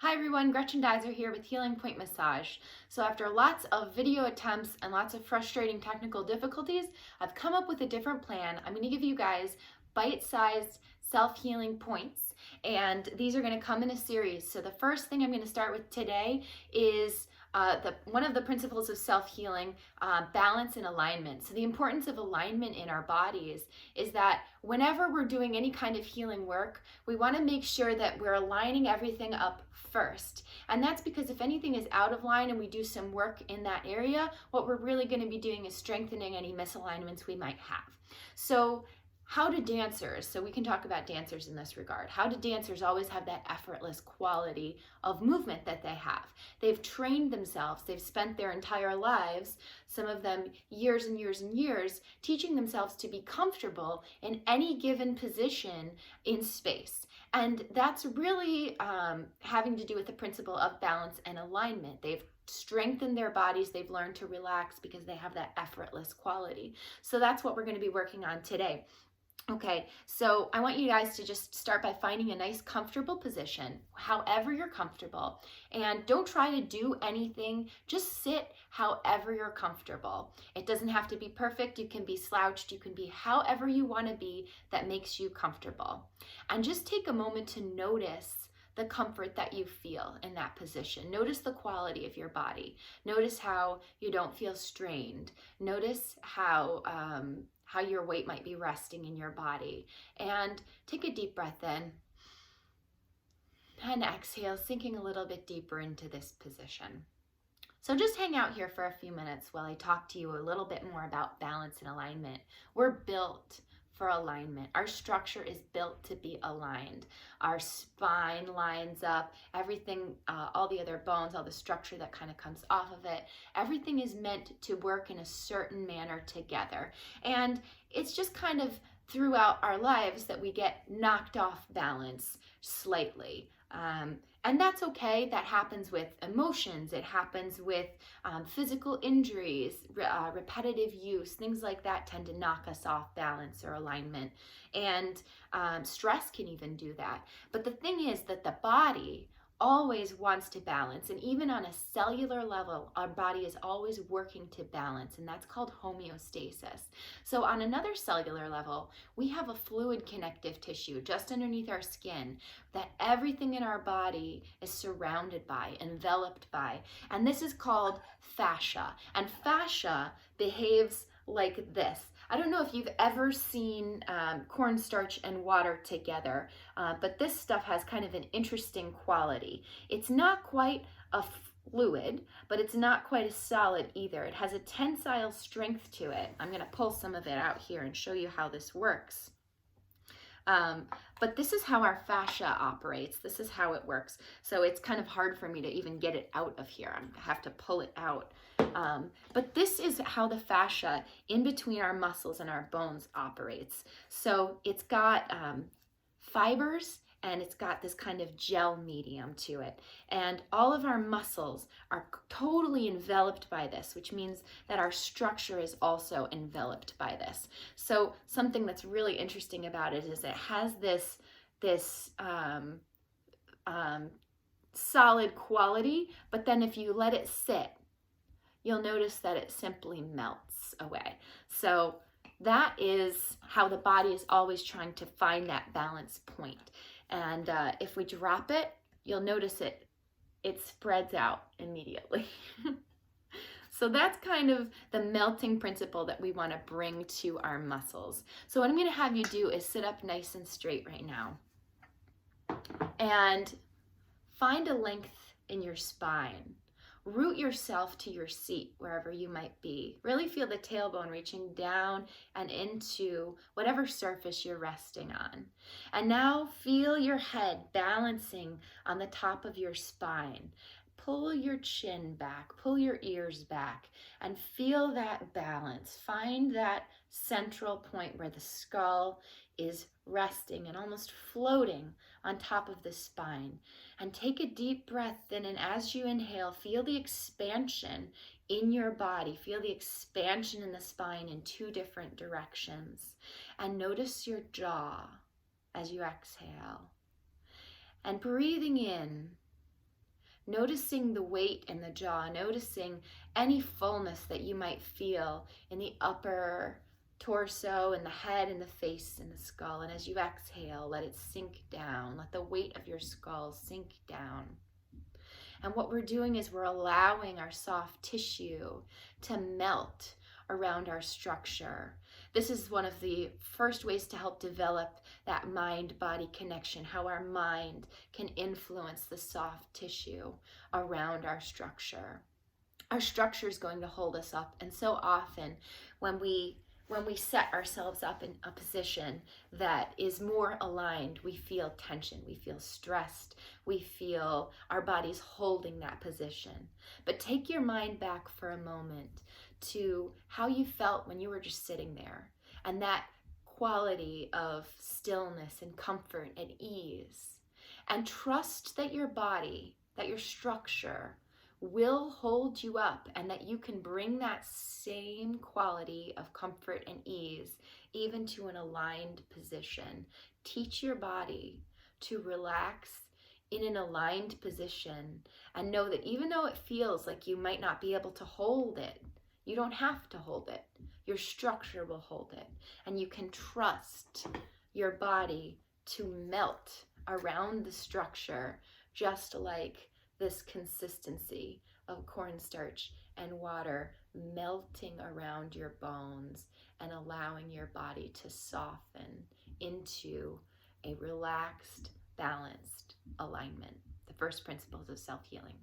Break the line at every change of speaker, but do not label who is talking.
Hi everyone, Gretchen Dizer here with Healing Point Massage. So after lots of video attempts and lots of frustrating technical difficulties, I've come up with a different plan. I'm going to give you guys bite-sized self-healing points, and these are going to come in a series. So the first thing I'm going to start with today is one of the principles of self-healing, balance and alignment. So the importance of alignment in our bodies is that whenever we're doing any kind of healing work, we want to make sure that we're aligning everything up first. And that's because if anything is out of line and we do some work in that area, what we're really going to be doing is strengthening any misalignments we might have. So how do dancers, so we can talk about dancers in this regard, how do dancers always have that effortless quality of movement that they have? They've trained themselves, they've spent their entire lives, some of them years and years and years, teaching themselves to be comfortable in any given position in space. And that's really having to do with the principle of balance and alignment. They've strengthened their bodies, they've learned to relax because they have that effortless quality. So that's what we're going to be working on today. Okay, so I want you guys to just start by finding a nice comfortable position, however you're comfortable, and don't try to do anything, just sit however you're comfortable. It doesn't have to be perfect, you can be slouched, you can be however you want to be that makes you comfortable. And just take a moment to notice the comfort that you feel in that position. Notice the quality of your body. Notice how you don't feel strained. Notice how your weight might be resting in your body. And take a deep breath in and exhale, sinking a little bit deeper into this position. So just hang out here for a few minutes while I talk to you a little bit more about balance and alignment. We're built for alignment. Our structure is built to be aligned. Our spine lines up, everything, all the other bones, all the structure that kind of comes off of it, everything is meant to work in a certain manner together. And it's just kind of throughout our lives that we get knocked off balance slightly. And that's okay. That happens with emotions. It happens with physical injuries, repetitive use, things like that tend to knock us off balance or alignment. And stress can even do that. But the thing is that the body always wants to balance, and even on a cellular level, our body is always working to balance, and that's called homeostasis. So on another cellular level, we have a fluid connective tissue just underneath our skin that everything in our body is surrounded by, enveloped by, and this is called fascia. And fascia behaves like this. I don't know if you've ever seen cornstarch and water together, but this stuff has kind of an interesting quality. It's not quite a fluid, but it's not quite as solid either. It has a tensile strength to it. I'm going to pull some of it out here and show you how this works. But this is how our fascia operates. This is how it works. So it's kind of hard for me to even get it out of here. I have to pull it out. But this is how the fascia in between our muscles and our bones operates. So it's got fibers, and it's got this kind of gel medium to it. And all of our muscles are totally enveloped by this, which means that our structure is also enveloped by this. So something that's really interesting about it is it has this solid quality, but then if you let it sit, you'll notice that it simply melts away. So that is how the body is always trying to find that balance point. And if we drop it, you'll notice it spreads out immediately. So that's kind of the melting principle that we want to bring to our muscles. So what I'm going to have you do is sit up nice and straight right now. And find a length in your spine. Root yourself to your seat wherever you might be. Really feel the tailbone reaching down and into whatever surface you're resting on. And now feel your head balancing on the top of your spine. Pull your chin back, pull your ears back, and feel that balance. Find that central point where the skull is resting and almost floating on top of the spine. And take a deep breath in, and as you inhale, feel the expansion in your body. Feel the expansion in the spine in two different directions. And notice your jaw as you exhale. And breathing in, noticing the weight in the jaw, noticing any fullness that you might feel in the upper torso, in the head, in the face, in the skull. And as you exhale, let it sink down. Let the weight of your skull sink down. And what we're doing is we're allowing our soft tissue to melt around our structure. This is one of the first ways to help develop that mind-body connection, how our mind can influence the soft tissue around our structure. Our structure is going to hold us up, and so often when we set ourselves up in a position that is more aligned, we feel tension, we feel stressed, we feel our body's holding that position. But take your mind back for a moment to how you felt when you were just sitting there, and that quality of stillness and comfort and ease. And trust that your body, that your structure will hold you up, and that you can bring that same quality of comfort and ease even to an aligned position. Teach your body to relax in an aligned position, and know that even though it feels like you might not be able to hold it, you don't have to hold it. Your structure will hold it, and you can trust your body to melt around the structure, just like this consistency of cornstarch and water melting around your bones and allowing your body to soften into a relaxed, balanced alignment. The first principles of self-healing.